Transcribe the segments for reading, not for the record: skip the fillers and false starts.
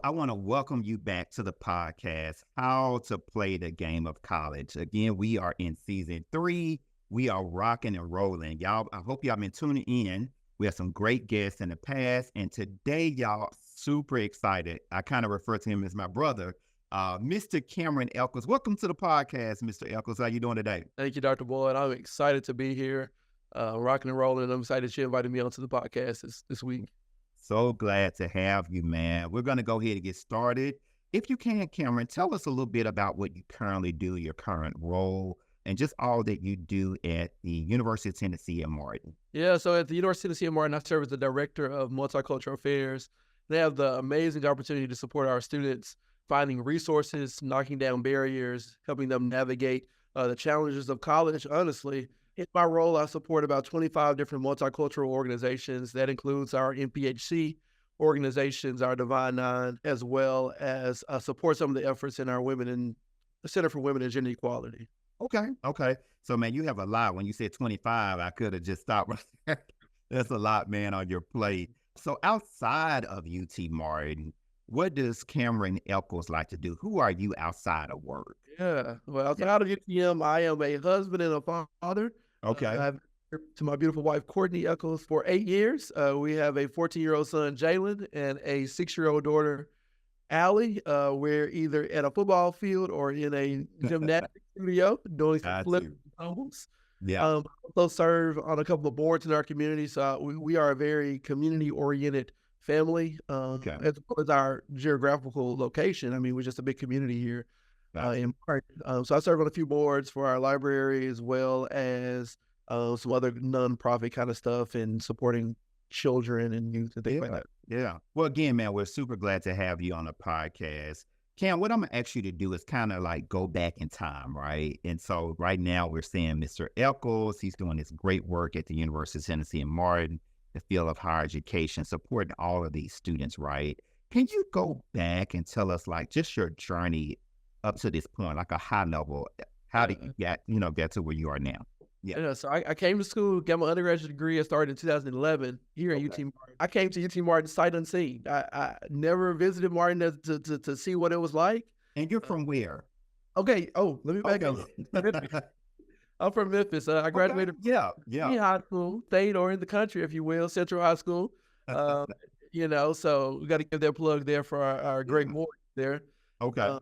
I want to welcome you back to the podcast, How to Play the Game of College. Again, we are in season 3. We are rocking and rolling. Y'all, I hope y'all been tuning in. We have some great guests in the past. And today, y'all, super excited. I kind of refer to him as my brother, Mr. Kameron Echols. Welcome to the podcast, Mr. Echols. How you doing today? Thank you, Dr. Boyd. I'm excited to be here, rocking and rolling. I'm excited that you invited me onto the podcast this week. So glad to have you, man. We're going to go ahead and get started. If you can, Kameron, tell us a little bit about what you currently do, your current role, and just all that you do at the University of Tennessee at Martin. Yeah, so at the University of Tennessee at Martin, I serve as the Director of Multicultural Affairs. They have the amazing opportunity to support our students, finding resources, knocking down barriers, helping them navigate the challenges of college. Honestly, in my role, I support about 25 different multicultural organizations. That includes our MPHC organizations, our Divine Nine, as well as support some of the efforts in our the Center for Women and Gender Equality. Okay. So, man, you have a lot. When you said 25, I could have just stopped right there. That's a lot, man, on your plate. So outside of UT Martin, what does Kameron Echols like to do? Who are you outside of work? Yeah, well, outside of UTM, I am a husband and a father. Okay. I've been to my beautiful wife, Courtney Echols, for 8 years. We have a 14-year-old son, Jalen, and a 6-year-old daughter, Allie. We're either at a football field or in a gymnastics studio doing some flips and tumbles. Yeah. Also serve on a couple of boards in our community. So we are a very community-oriented family, as well as our geographical location. I mean, we're just a big community here in Martin. So I serve on a few boards for our library as well as some other nonprofit kind of stuff and supporting children and youth and things like that. Yeah. Well, again, man, we're super glad to have you on the podcast. Cam, what I'm going to ask you to do is kind of like go back in time, right? And so right now we're seeing Mr. Echols. He's doing this great work at the University of Tennessee in Martin, the field of higher education, supporting all of these students, right? Can you go back and tell us like just your journey up to this point, like a high level? How did you get to where you are now? Yeah, so I came to school, got my undergraduate degree. I started in 2011 here at UT Martin. I came to UT Martin sight unseen. I never visited Martin to see what it was like. And you're from where? Okay. Oh, let me back up. I'm from Memphis. I graduated from high school, state or in the country, if you will, Central High School. So we got to give that plug there for our great boys there. Okay.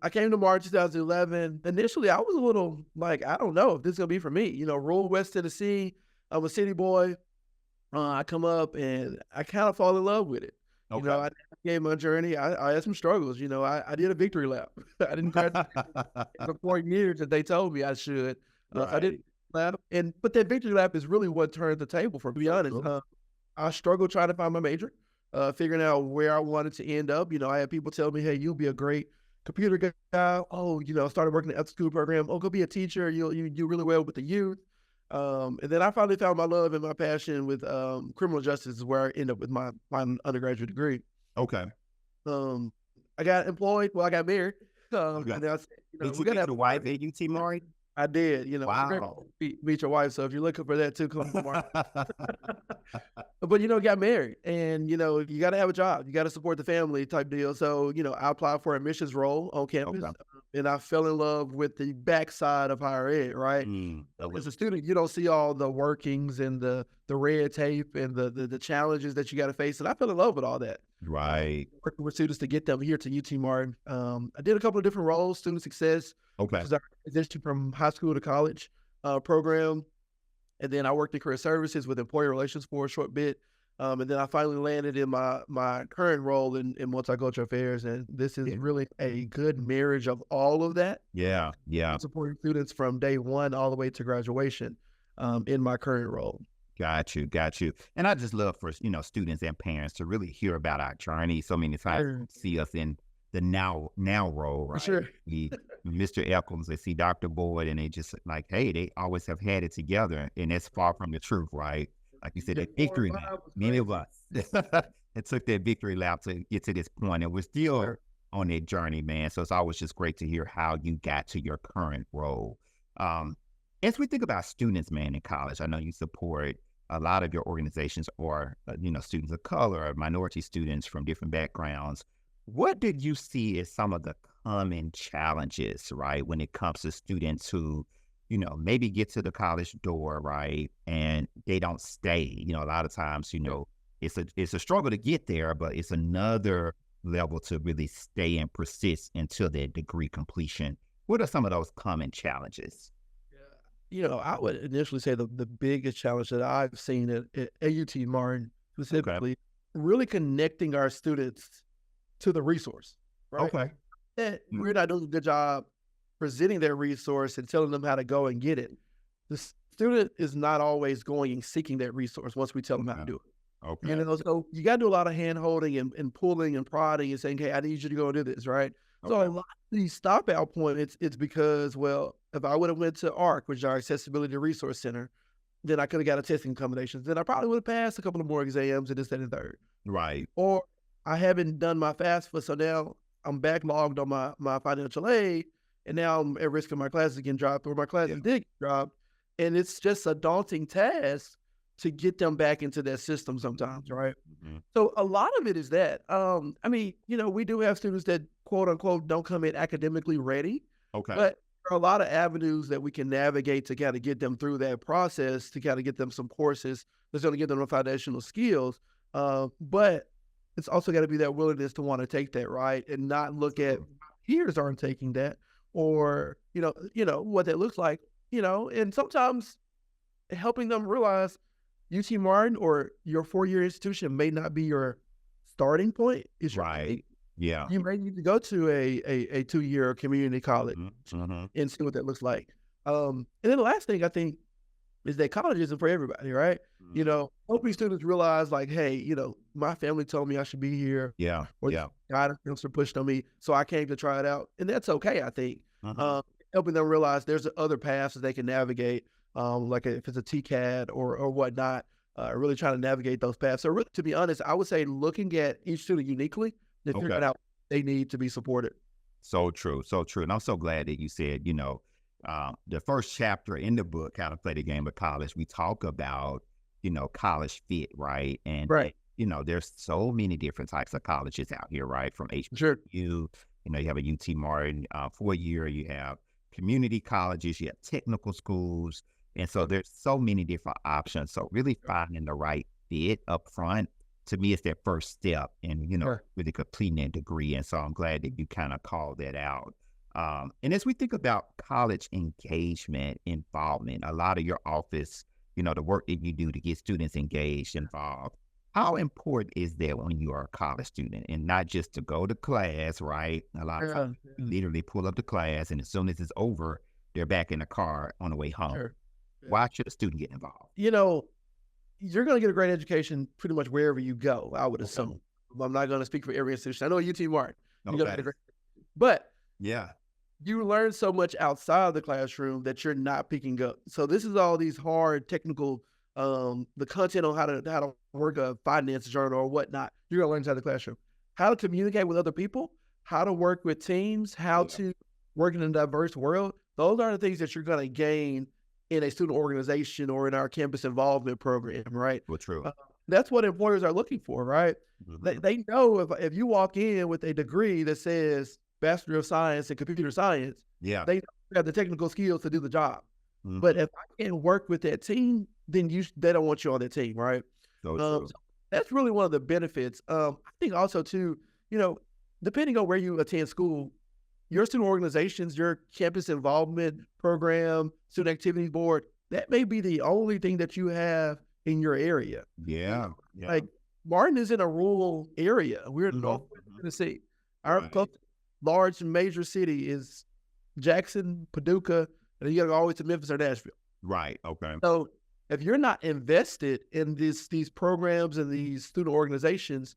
I came to March 2011. Initially, I was a little like, I don't know if this is going to be for me. Rural West Tennessee. I'm a city boy. I come up and I kind of fall in love with it. Okay. I gave my journey. I had some struggles. I did a victory lap. I didn't graduate for 4 years that they told me I should. I did lap. But that victory lap is really what turned the table for me, to be honest. I struggled trying to find my major, figuring out where I wanted to end up. I had people tell me, hey, you'll be a great computer guy. Oh, started working in the after-school program. Oh, go be a teacher. You do really well with the youth. And then I finally found my love and my passion with criminal justice, is where I ended up with my undergraduate degree. Okay. I got employed. Well, I got married. And then I said, did you get a wife at UT Martin? I did. Wow. Meet your wife. So if you're looking for that too, come to Martin. But got married, and you got to have a job. You got to support the family type deal. So I applied for a admissions role on campus, and I fell in love with the backside of higher ed. Right, as a student, you don't see all the workings and the red tape and the challenges that you got to face, and I fell in love with all that. Right, working with students to get them here to UT Martin. I did a couple of different roles: student success, which is our transition from high school to college program. And then I worked in career services with employee relations for a short bit. And then I finally landed in my current role in multicultural affairs. And this is really a good marriage of all of that. Yeah. Supporting students from day one all the way to graduation in my current role. Got you. And I just love for, students and parents to really hear about our journey. So many times see us in the now role, right? Sure. Mr. Echols, they see Dr. Boyd, and they just like, hey, they always have had it together, and that's far from the truth, right? Like you said, that victory lap. Many of us, it took that victory lap to get to this point, and we're still on that journey, man. So it's always just great to hear how you got to your current role. As we think about students, man, in college, I know you support a lot of your organizations or, students of color or minority students from different backgrounds. What did you see as some of the common challenges, right, when it comes to students who, maybe get to the college door, right, and they don't stay? A lot of times, it's a struggle to get there, but it's another level to really stay and persist until their degree completion. What are some of those common challenges? Yeah. I would initially say the biggest challenge that I've seen at AUT Martin Okay. specifically, really connecting our students to the resource, right? Okay. That Mm. we're not doing a good job presenting their resource and telling them how to go and get it. The student is not always going and seeking that resource once we tell them how to Okay. do it. Okay. So you got to do a lot of hand holding and pulling and prodding and saying, "Hey, I need you to go and do this," right? So a Okay. lot of these stop out points, it's because, well, if I would have went to ARC, which is our Accessibility Resource Center, then I could have got a testing accommodations. Then I probably would have passed a couple of more exams and this, that, and the third. Right. Or I haven't done my FAFSA, so now I'm backlogged on my financial aid, and now I'm at risk of my classes getting dropped, or my classes Yeah. did get dropped, and it's just a daunting task to get them back into that system sometimes, right? Mhm. So a lot of it is that. We do have students that quote unquote don't come in academically ready, Okay. but there are a lot of avenues that we can navigate to kind of get them through that process, to kind of get them some courses that's going to get them the foundational skills. But it's also got to be that willingness to want to take that, right, and not look at peers aren't taking that, or what that looks like, and sometimes helping them realize UT Martin or your 4-year institution may not be your starting point. It's your Right. end. Yeah. You may need to go to a 2-year community college Mhm. Mhm. and see what that looks like. And then the last thing I think is that college isn't for everybody, right? Mhm. Hoping students realize like, hey, my family told me I should be here, Yeah. or Yeah. guidance counselor pushed on me, so I came to try it out, and that's okay, I think. Mhm. Um, Helping them realize there's other paths that they can navigate, like if it's a TCAD or whatnot, really trying to navigate those paths. So really, to be honest, I would say looking at each student uniquely and Okay. figuring out what they need to be supported. So true. So true. And I'm so glad that you said, the first chapter in the book, How to Play the Game of College, we talk about, college fit, right? And, Right. there's so many different types of colleges out here, right? From Sure. HBCU, you have a UT Martin 4-year, you have community colleges, you have technical schools. And so there's so many different options. So really finding the right fit up front, to me, it's that first step in, Sure. really completing that degree. And so I'm glad that you kind of called that out. And as we think about college engagement, involvement, a lot of your office, the work that you do to get students engaged, involved, how important is that when you are a college student and not just to go to class, right? A lot of Yeah. times you literally pull up to class and as soon as it's over, they're back in the car on the way home. Sure. Yeah. Why should a student get involved? You're going to get a great education pretty much wherever you go, I would Okay. assume. I'm not going to speak for every institution. I know UT Martin, you're going to get a Okay. great, but Yeah. you learn so much outside of the classroom that you're not picking up. So this is all these hard technical, the content on how to work a finance journal or whatnot. You're gonna learn inside the classroom, how to communicate with other people, how to work with teams, how Yeah. to work in a diverse world. Those are the things that you're gonna gain in a student organization or in our campus involvement program, right? Well, true. That's what employers are looking for, right? Mhm. They know if you walk in with a degree that says Bachelor of Science in Computer Science, Yeah. they have the technical skills to do the job. Mhm. But if I can't work with that team, then they don't want you on that team, right? So So true. that's really one of the benefits. I think also too, depending on where you attend school, your student organizations, your campus involvement program, student activities board, that may be the only thing that you have in your area. Yeah. Yeah. Like Martin is in a rural area. We're in Mhm. Northwest Mhm. Tennessee. Our Right. closest large major city is Jackson, Paducah, and then you gotta go all the way to Memphis or Nashville. Right. Okay. So if you're not invested in these programs and these student organizations,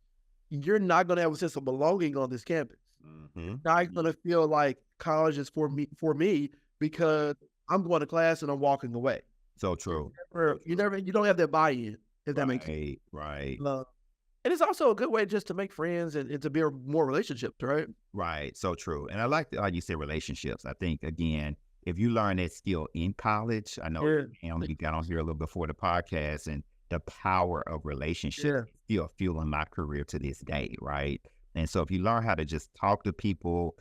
you're not gonna have a sense of belonging on this campus. Mhm. Not gonna feel like college is for me because I'm going to class and I'm walking away. So true. Or you don't have that buy-in, if that makes sense. Right. Right. And it's also a good way just to make friends and to build more relationships, right? Right. So true. And I like how you say relationships. I think again, if you learn that skill in college, I know you got on here a little before the podcast and the power of relationships Yeah. is still fueling my career to this day, right? And so if you learn how to just talk to people,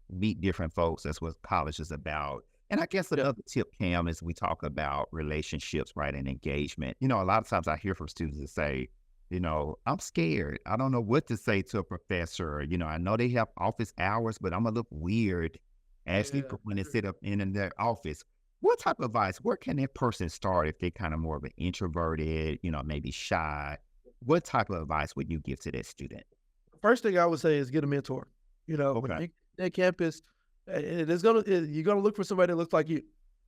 meet different folks, that's what college is about. And I guess Yeah. another tip, Cam, is we talk about relationships, right, and engagement. A lot of times I hear from students that say, I'm scared. I don't know what to say to a professor. I know they have office hours, but I'm gonna look weird actually Yeah. when they sit up in their office. What type of advice, where can that person start if they kind of more of an introverted, maybe shy? What type of advice would you give to that student? First thing I would say is get a mentor. When Okay. you get that campus, you're gonna look for somebody that looks like you.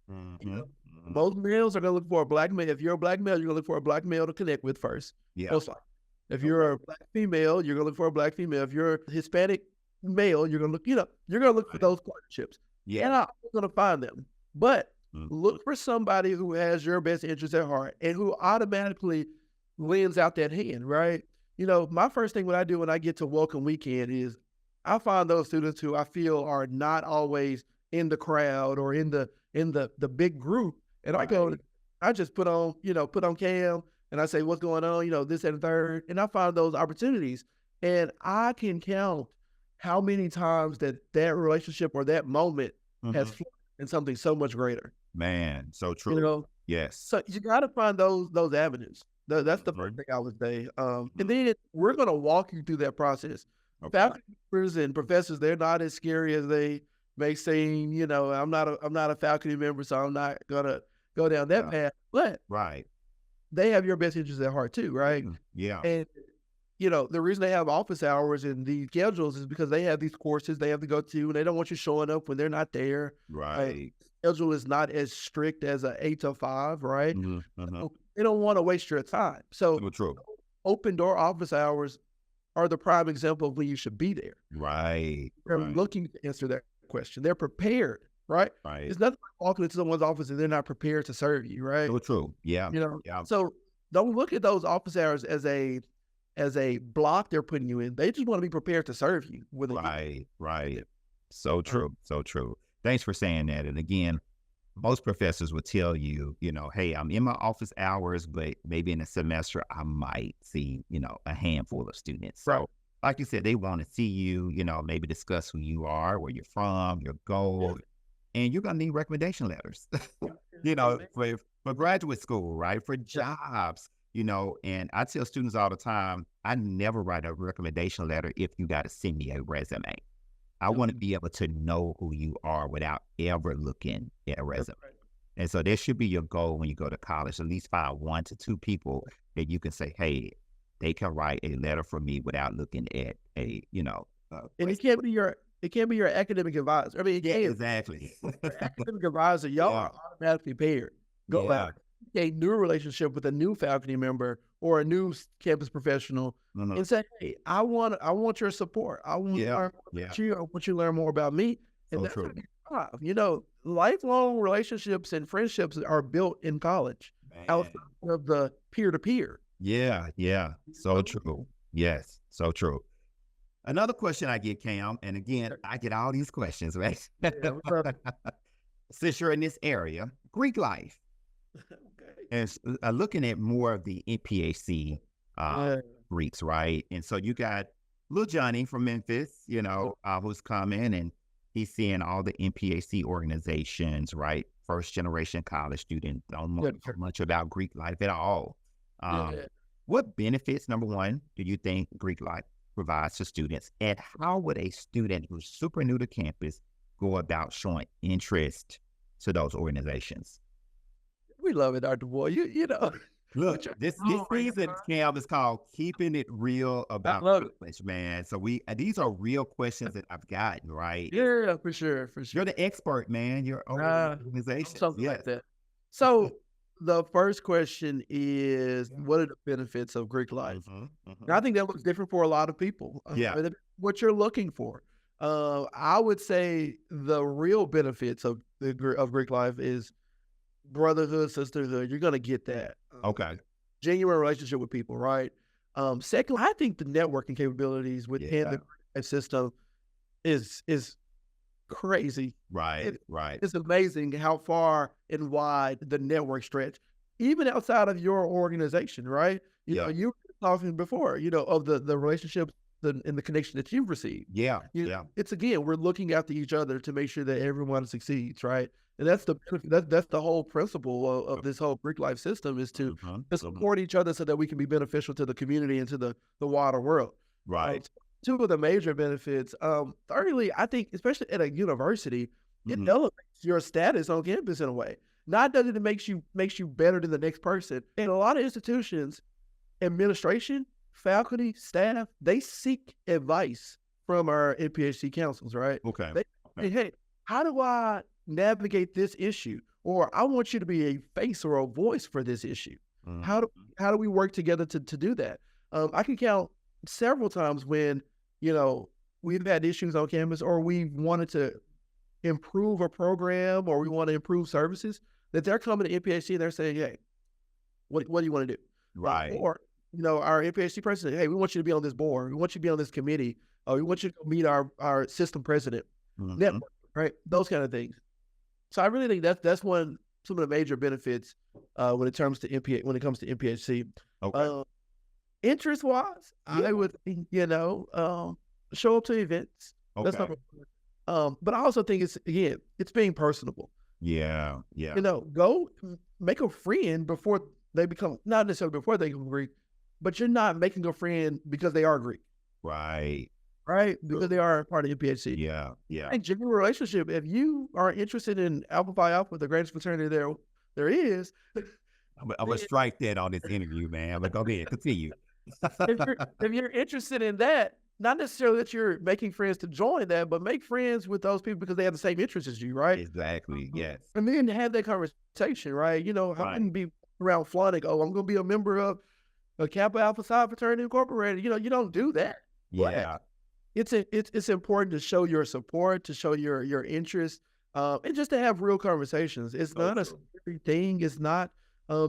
You Mm-hmm. know, most males are gonna look for a black male. If you're a black male, you're gonna look for a black male to connect with first. Yeah. Most likely. If Okay. you're a black female, you're gonna look for a black female. If you're Hispanic male, you're gonna look for Right. those partnerships. Yeah. And I'm gonna find them. But Mhm. look for somebody who has your best interest at heart and who automatically lends out that hand, right? My first thing what I do when I get to welcome weekend is I find those students who I feel are not always in the crowd or in the big group. And Right. I just put on cam and I say, what's going on? This and the third. And I find those opportunities. And I can count how many times that relationship or that moment has Mhm. flown in something so much greater. Man, so You true. know, Yes. so you got to find those avenues. That's the first Mhm. thing I would say. And Mhm. then we're going to walk you through that process. Okay. Faculty members and professors, they're not as scary as they may seem. I'm not a faculty member, so I'm not gonna go down that Yeah. path. But Right. they have your best interests at heart too, right? Yeah. And the reason they have office hours and these schedules is because they have these courses they have to go to, and they don't want you showing up when they're not there. Right. Schedule is not as strict as a 8 to 5, right? Mhm. Mhm. So they don't want to waste your time. So So true. open door office hours are the prime example of when you should be there. Right. They're Right. looking to answer that question. They're prepared, right? Right. It's nothing like walking into someone's office and they're not prepared to serve you, right? So true. Yeah. Yeah. So don't look at those office hours as a block they're putting you in. They just want to be prepared to serve you with a Right. Right. So uh, true. So true. Thanks for saying that. And again, most professors would tell you, hey, I'm in my office hours, but maybe in a semester I might see, a handful of students. right. So, like you said, they want to see you, maybe discuss who you are, where you're from, your goal, and you're gonna need recommendation letters, for graduate school, right? For jobs, and I tell students all the time, I never write a recommendation letter if you got to send me a resume. I want to be able to know who you are without ever looking at a resume. And so that should be your goal when you go to college. At least find 1 to 2 people that you can say, hey, they can write a letter for me without looking at And it can't be your academic advisor. I mean, it yeah, can. exactly. Your academic advisor, y'all Yeah. are automatically paired. Go Yeah. out, a new relationship with a new faculty member or a new campus professional, Mhm. and say, "Hey, I want your support. I want to Yeah. learn more Yeah. about you. I want you to learn more about me." And So that's true. how you thrive. Lifelong relationships and friendships are built in college outside Man. of the peer to peer. Yeah. Yeah. So true. Yes. So true. Another question I get, Cam, and again, I get all these questions, right? Since you're in this area, Greek life, Okay. and looking at more of the NPAC Yeah. Greeks, right? And so you got little Johnny from Memphis, who's coming and he's seeing all the NPAC organizations, right? First generation college student, don't know Yeah. much about Greek life at all. Um, Yeah. what benefits, number one, do you think Greek life provides to students? And how would a student who's super new to campus go about showing interest to those organizations? We love it, Dr. Boy. Look, With your this oh my season, God. Cam, is called Keeping It Real I About love it. College, man. So these are real questions that I've gotten, right? Yeah, for sure, for sure. You're the expert, man. You're over the organization. Something Yes. like that. So the first question is, what are the benefits of Greek life? Mhm, And I mhm. think that looks different for a lot of people. Yeah. What you're looking for. I would say the real benefits of Greek life is brotherhood, sisterhood. You're gonna get that. Okay. Genuine relationship with people, right? Second, I think the networking capabilities within Yeah. the Greek life system is crazy. Right. Right. It's amazing how far and wide the network stretch, even outside of your organization, right? Yeah. You were talking before, of the relationships in the connection that you've received. Yeah. Yeah. It's again, we're looking after each other to make sure that everyone succeeds, right? And that's that's the whole principle of this whole Greek life system is to support each other so that we can be beneficial to the community and to the wider world. Right. Two of the major benefits. Thirdly, I think, especially at a university, it elevates your status on campus in a way. Not that it makes you better than the next person. In a lot of institutions, administration, faculty, staff, they seek advice from our NPHC councils, right? Okay. They say, hey, how do I navigate this issue? Or I want you to be a face or a voice for this issue. How do we work together to do that? I can count several times when, we've had issues on campus or we wanted to improve a program or we want to improve services, that they're coming to NPHC and they're saying, hey, what do you want to do? Right. Or, our NPHC president, hey, we want you to be on this board. We want you to be on this committee. We want you to meet our system president, network, right? Those kind of things. So I really think that's some of the major benefits when it comes to NPHC. Okay. Interest wise, I would, show up to events. Okay. That's not, but I also think it's being personable. Yeah. Yeah. Go make a friend before they become, not necessarily before they become Greek, but you're not making a friend because they are Greek. Right. Right? Because they are part of NPHC. Yeah. Yeah. And genuine relationship, if you are interested in Alpha Phi Alpha, the greatest fraternity there is. I'm going to strike that on this interview, man. But go ahead, continue. if you're interested in that, not necessarily that you're making friends to join that, but make friends with those people because they have the same interests as you, right? Exactly. Yes. And then have that conversation, right? I wouldn't be around flaunting, I'm going to be a member of a Kappa Alpha Psi fraternity incorporated. You don't do that. Yeah. It's important to show your support, to show your interest, and just to have real conversations. It's not a scary thing. It's not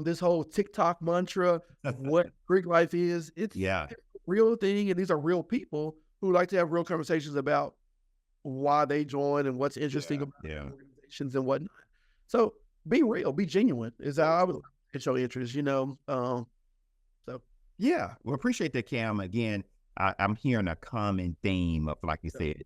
this whole TikTok mantra of what Greek life is. It's a real thing, and these are real people who like to have real conversations about why they join and what's interesting about organizations and whatnot. So be real, be genuine is how I would show interest, So yeah, well, appreciate that, Cam. Again, I'm hearing a common theme of, like you said,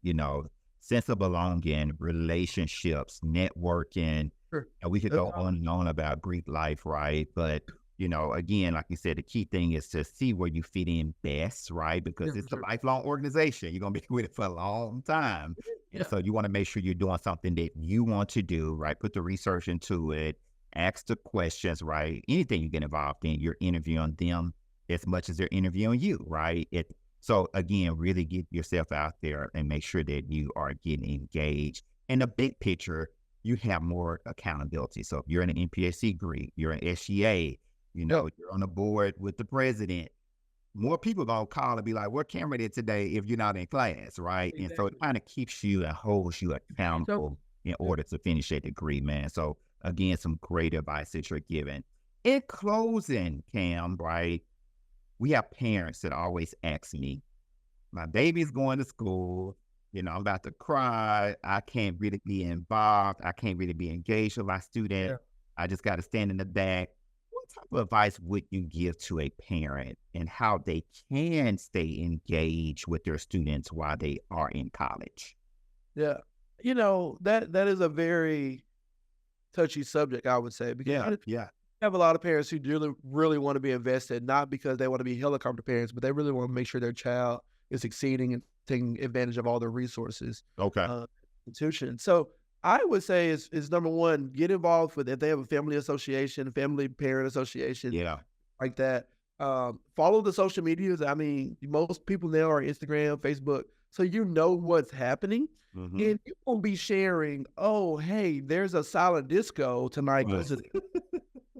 sense of belonging, relationships, networking. Sure. And we could go on and on about Greek life, right? But, again, like you said, the key thing is to see where you fit in best, right? Because it's a lifelong organization. You're going to be with it for a long time. And so you want to make sure you're doing something that you want to do, right? Put the research into it, ask the questions, right? Anything you get involved in, you're interviewing them as much as they're interviewing you, right? So again, really get yourself out there and make sure that you are getting engaged. In the big picture, you have more accountability. So if you're in an NPHC Greek, you're an SGA, you're on the board with the president, more people gonna call and be like, "What Cameron did today?" if you're not in class, right? Exactly. And so it kind of keeps you and holds you accountable in order to finish a degree, man. So again, some great advice that you're giving. In closing, Cam, right? We have parents that always ask me, my baby's going to school, I'm about to cry. I can't really be involved. I can't really be engaged with my student. Yeah. I just got to stand in the back. What type of advice would you give to a parent and how they can stay engaged with their students while they are in college? Yeah. That is a very touchy subject, I would say, because I have a lot of parents who really, really want to be invested, not because they want to be helicopter parents, but they really want to make sure their child is succeeding and taking advantage of all their resources. Okay. Institution. So I would say is number one, get involved with, if they have a family association, family parent association, like that. Follow the social medias. I mean, most people now are Instagram, Facebook, so what's happening. And you won't be sharing, oh, hey, there's a silent disco tonight.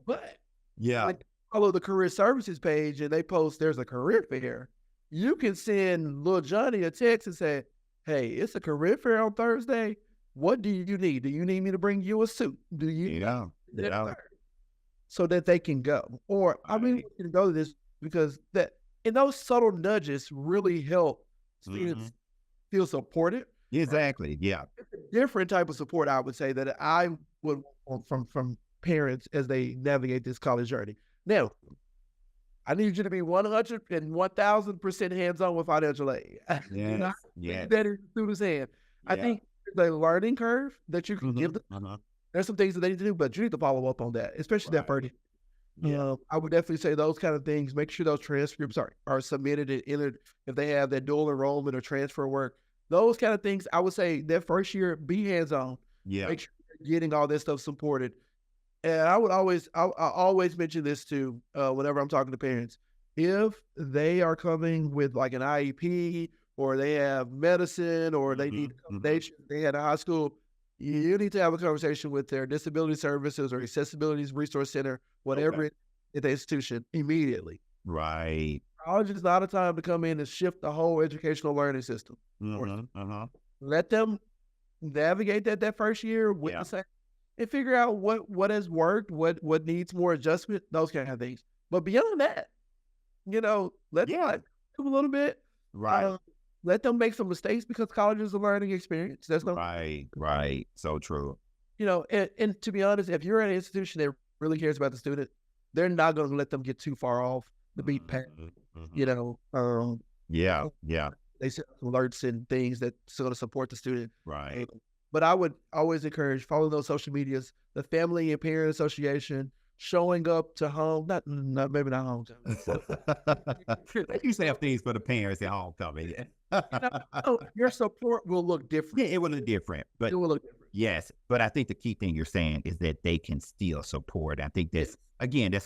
But follow the career services page and they post there's a career fair. You can send little Johnny a text and say, hey, it's a career fair on Thursday. What do you need? Do you need me to bring you a suit? Do you? So that they can go. Or I really want you to go to this because and those subtle nudges really help students feel supported. Exactly. Yeah. It's a different type of support, I would say, that I would want from parents as they navigate this college journey. Now, I need you to be 100 and 1,000% hands-on with financial aid. Yes, Leave yes, that in the student's hand. I yeah. think the learning curve that you can give them, there's some things that they need to do, but you need to follow up on that, especially that Right. first. Yeah. I would definitely say those kind of things. Make sure those transcripts are submitted and entered if they have that dual enrollment or transfer work. Those kind of things, I would say that first year, be hands-on. Yeah. Make sure you're getting all this stuff supported. And I always mention this too, whenever I'm talking to parents. If they are coming with like an IEP or they have medicine or they need accommodation, they had a high school, you need to have a conversation with their disability services or accessibility resource center, whatever Okay. it at the institution immediately. Right. College is not a time to come in and shift the whole educational learning system. Let them navigate that first year with Yeah. the same and figure out what has worked, what needs more adjustment, those kind of things. But beyond that, let Yeah. them a little bit. Right. Let them make some mistakes because college is a learning experience. That's no, Right. Right. So true. and to be honest, if you're at an institution that really cares about the student, they're not going to let them get too far off the beat path. Yeah. Yeah. They set alerts and things that's going to support the student. Right. But I would always encourage following those social medias, the Family and Parent Association, showing up to home, maybe not home. They used to have things for the parents at homecoming. Your support will look different. Yeah, it will look different. But It will look different. yes, but I think the key thing you're saying is that they can still support. I think that's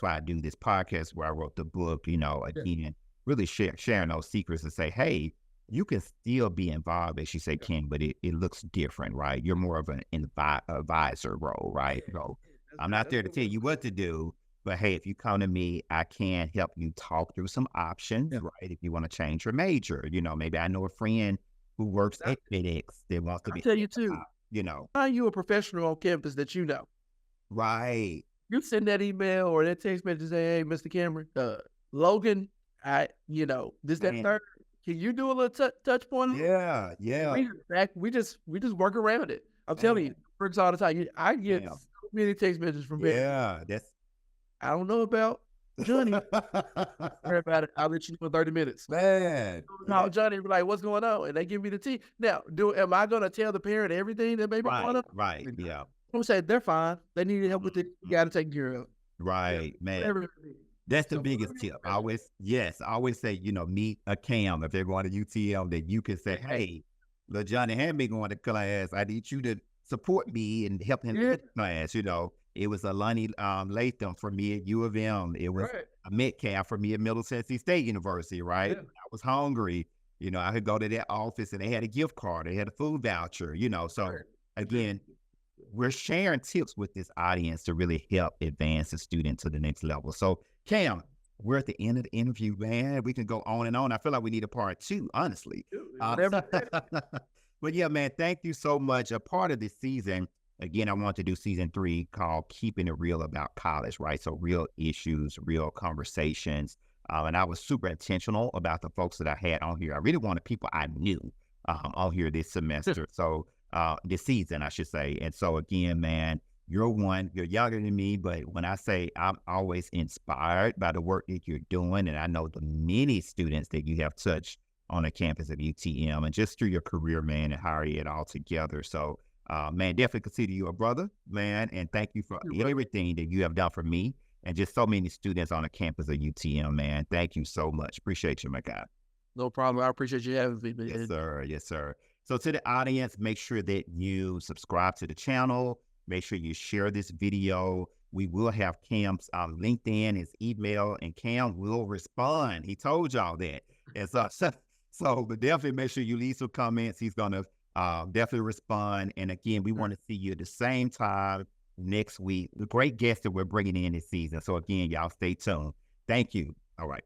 why I do this podcast where I wrote the book, again, really sharing those secrets to say, hey, you can still be involved, as you say, Ken, but it looks different, right? You're more of an advisor role, right? So I'm not there to tell you what to do, but hey, if you come to me, I can help you talk through some options, right? If you want to change your major, maybe I know a friend who works at FedEx that wants to I'll be, tell you too, find you a professional on campus that you know. right? You send that email or that text message, say, hey, Mr. Cameron, Logan, this, that, Man. third. Can you do a little touch point? Yeah, yeah. We just work around it. I'm telling you, works all the time. I get so many text messages from parents. Yeah, that's. I don't know about Johnny. Worry about it. I'll let you know in 30 minutes. Man. Call Johnny and be like, what's going on? And they give me the tea. Now, am I going to tell the parent everything that may be going on? Right, yeah. I'm going to say, they're fine. They need help with it. You got to take care of it. Right, man. Whatever. That's the biggest tip. I always say, meet a Cam if they're going to UTM, that you can say, hey, little Johnny had me going to class. I need you to support me and help him in class. It was a Lonnie Latham for me at U of M. It was a Metcalf for me at Middle Tennessee State University, right? Yeah. I was hungry. I could go to their office and they had a gift card. They had a food voucher, So again, we're sharing tips with this audience to really help advance the student to the next level. So Cam, we're at the end of the interview, man. We can go on and on. I feel like we need a part 2, honestly. But yeah, man, thank you so much. A part of this season, again, I want to do season 3 called Keeping It Real About College, right? So real issues, real conversations. And I was super intentional about the folks that I had on here. I really wanted people I knew on here this semester. So this season, I should say. And so again, man, you're younger than me, but when I say I'm always inspired by the work that you're doing, and I know the many students that you have touched on the campus of UTM and just through your career, man, and how are you it all together. So, man, definitely consider you a brother, man, and thank you for everything that you have done for me and just so many students on the campus of UTM, man. Thank you so much. Appreciate you, my guy. No problem. I appreciate you having me. Yes, sir. Yes, sir. So to the audience, make sure that you subscribe to the channel. Make sure you share this video. We will have Cam's LinkedIn, his email, and Cam will respond. He told y'all that. And but definitely make sure you leave some comments. He's going to definitely respond. And again, we want to see you at the same time next week. The great guests that we're bringing in this season. So again, y'all stay tuned. Thank you. All right.